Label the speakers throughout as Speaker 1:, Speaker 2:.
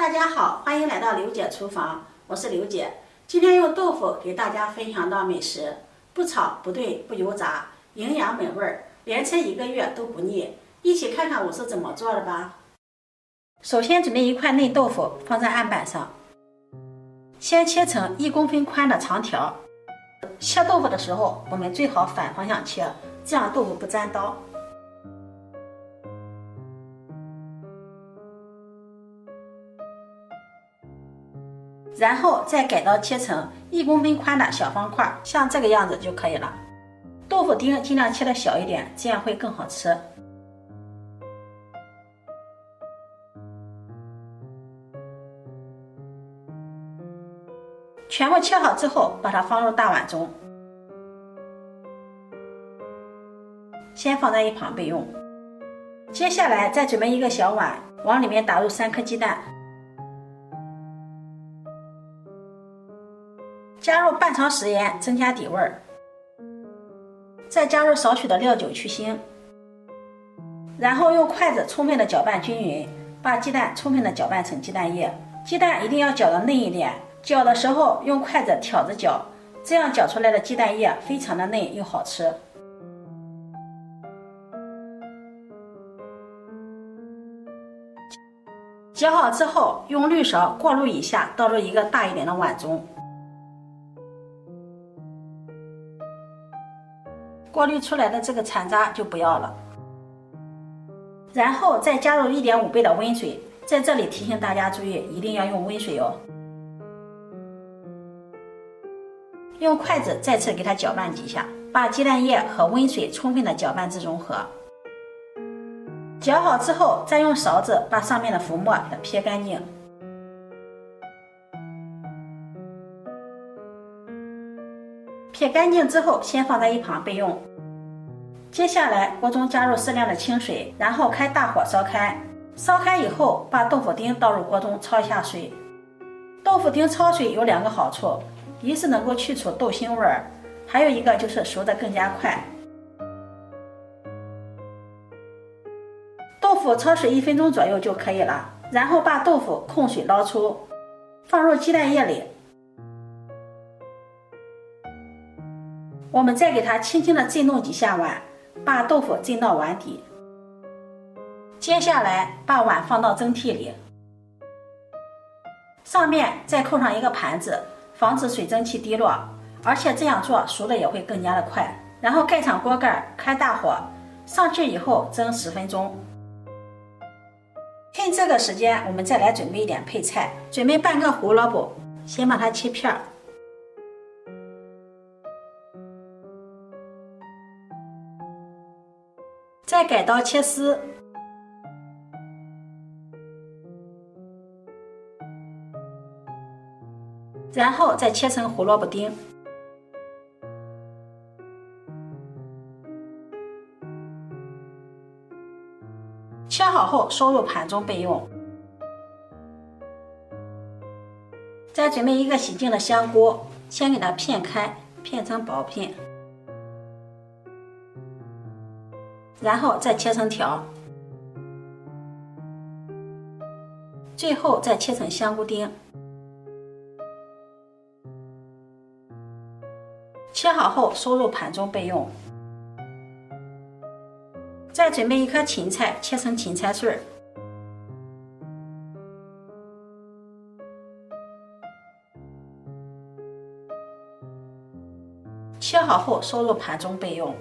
Speaker 1: 大家好，欢迎来到刘姐厨房，我是刘姐。今天用豆腐给大家分享道美食，不炒不炖不油炸，营养美味，连吃1个月都不腻。一起看看我是怎么做的吧。首先准备一块嫩豆腐放在案板上，先切成1公分宽的长条。切豆腐的时候，我们最好反方向切，这样豆腐不粘刀。然后再改刀切成1公分宽的小方块，像这个样子就可以了。豆腐丁尽量切的小一点，这样会更好吃。全部切好之后，把它放入大碗中，先放在一旁备用。接下来再准备一个小碗，往里面打入3颗鸡蛋，加入半勺食盐增加底味儿，再加入少许的料酒去腥，然后用筷子充分的搅拌均匀，把鸡蛋充分的搅拌成鸡蛋液。鸡蛋一定要搅得嫩一点，搅的时候用筷子挑着搅，这样搅出来的鸡蛋液非常的嫩又好吃。搅好之后，用滤勺过滤一下，倒入一个大一点的碗中。过滤出来的这个残渣就不要了，然后再加入1.5倍的温水。在这里提醒大家注意，一定要用温水哦。用筷子再次给它搅拌几下，把鸡蛋液和温水充分的搅拌至融合。搅好之后，再用勺子把上面的浮沫给它撇干净。撇干净之后，先放在一旁备用。接下来，锅中加入适量的清水，然后开大火烧开。烧开以后，把豆腐丁倒入锅中焯一下水。豆腐丁焯水有2个好处，一是能够去除豆腥味儿，还有一个就是熟得更加快。豆腐焯水1分钟左右就可以了，然后把豆腐控水捞出，放入鸡蛋液里。我们再给它轻轻地震动几下碗，把豆腐震到碗底。接下来把碗放到蒸屉里，上面再扣上一个盘子，防止水蒸气滴落，而且这样做熟的也会更加的快。然后盖上锅盖，开大火，上去以后蒸10分钟。趁这个时间，我们再来准备一点配菜。准备半个胡萝卜，先把它切片，再改刀切丝，然后再切成胡萝卜丁。切好后收入盘中备用。再准备一个洗净的香菇，先给它片开，片成薄片，然后再切成条，最后再切成香菇丁。切好后收入盘中备用。再准备一颗芹菜，切成芹菜碎儿，切好后收入盘中备用。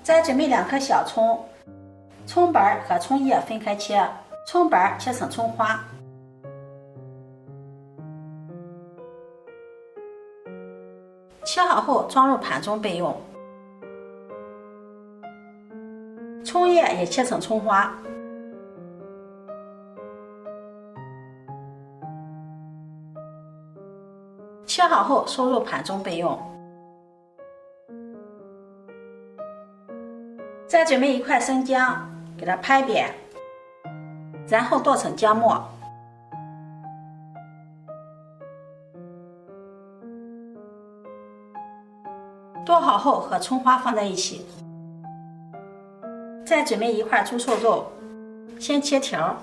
Speaker 1: 再准备2颗小葱，葱白和葱叶分开切，葱白切成葱花。切好后装入盘中备用。葱叶也切成葱花。切好后收入盘中备用。再准备1块生姜，给它拍扁，然后剁成姜末。剁好后和葱花放在一起。再准备1块猪瘦肉，先切条，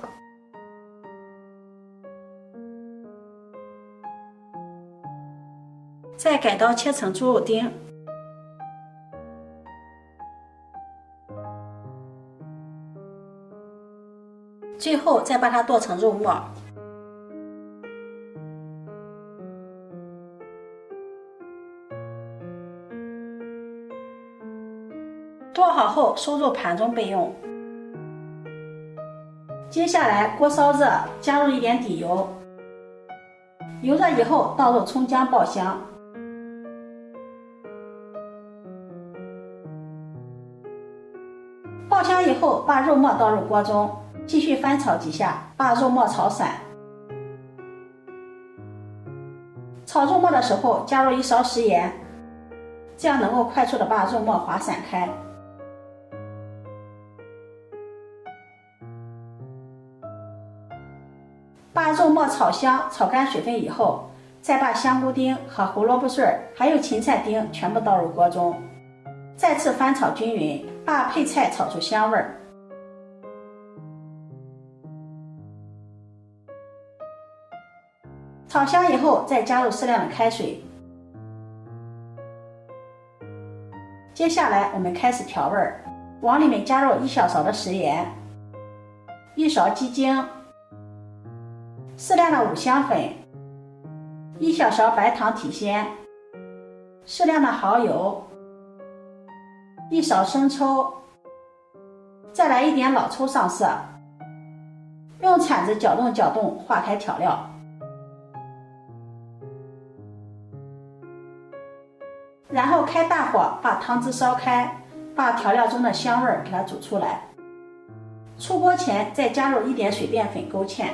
Speaker 1: 再改刀切成猪肉丁，最后再把它剁成肉末。剁好后收入盘中备用。接下来锅烧热，加入一点底油，油热以后倒入葱姜爆香。爆香以后，把肉末倒入锅中，继续翻炒几下，把肉末炒散。炒肉末的时候加入1勺食盐，这样能够快速的把肉末滑散开。把肉末炒香、炒干水分以后，再把香菇丁和胡萝卜碎还有芹菜丁全部倒入锅中，再次翻炒均匀，把配菜炒出香味儿。炒香以后，再加入适量的开水。接下来我们开始调味儿，往里面加入1小勺的食盐，1勺鸡精，适量的五香粉，1小勺白糖提鲜，适量的蚝油，1勺生抽，再来一点老抽上色，用铲子搅动搅动，化开调料。然后开大火把汤汁烧开，把调料中的香味给它煮出来。出锅前再加入一点水淀粉勾芡，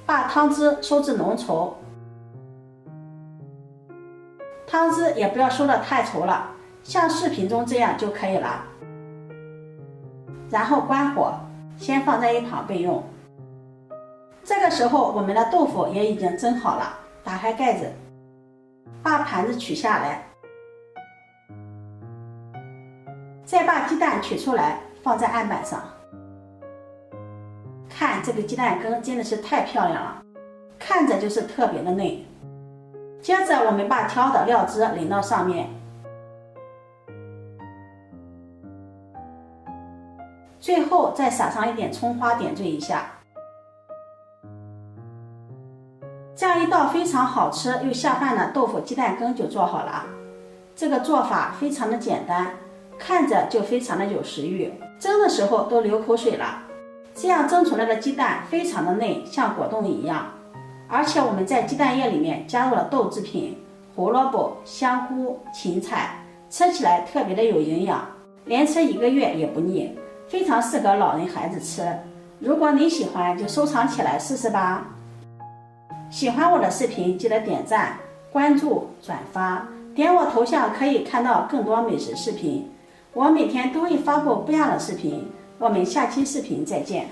Speaker 1: 把汤汁收至浓稠，汤汁也不要收得太稠了，像视频中这样就可以了。然后关火，先放在一旁备用。这个时候我们的豆腐也已经蒸好了，打开盖子，把盘子取下来，再把鸡蛋取出来放在案板上。看这个鸡蛋羹真的是太漂亮了，看着就是特别的嫩。接着我们把调好的料汁淋到上面，最后再撒上一点葱花点缀一下。这样一道非常好吃又下饭的豆腐鸡蛋羹就做好了。这个做法非常的简单，看着就非常的有食欲，蒸的时候都流口水了。这样蒸出来的鸡蛋非常的嫩，像果冻一样。而且我们在鸡蛋液里面加入了豆制品、胡萝卜、香菇、芹菜，吃起来特别的有营养，连吃1个月也不腻，非常适合老人孩子吃。如果你喜欢就收藏起来试试吧。喜欢我的视频记得点赞、关注、转发，点我头像可以看到更多美食视频。我每天都会发布不一样的视频，我们下期视频再见。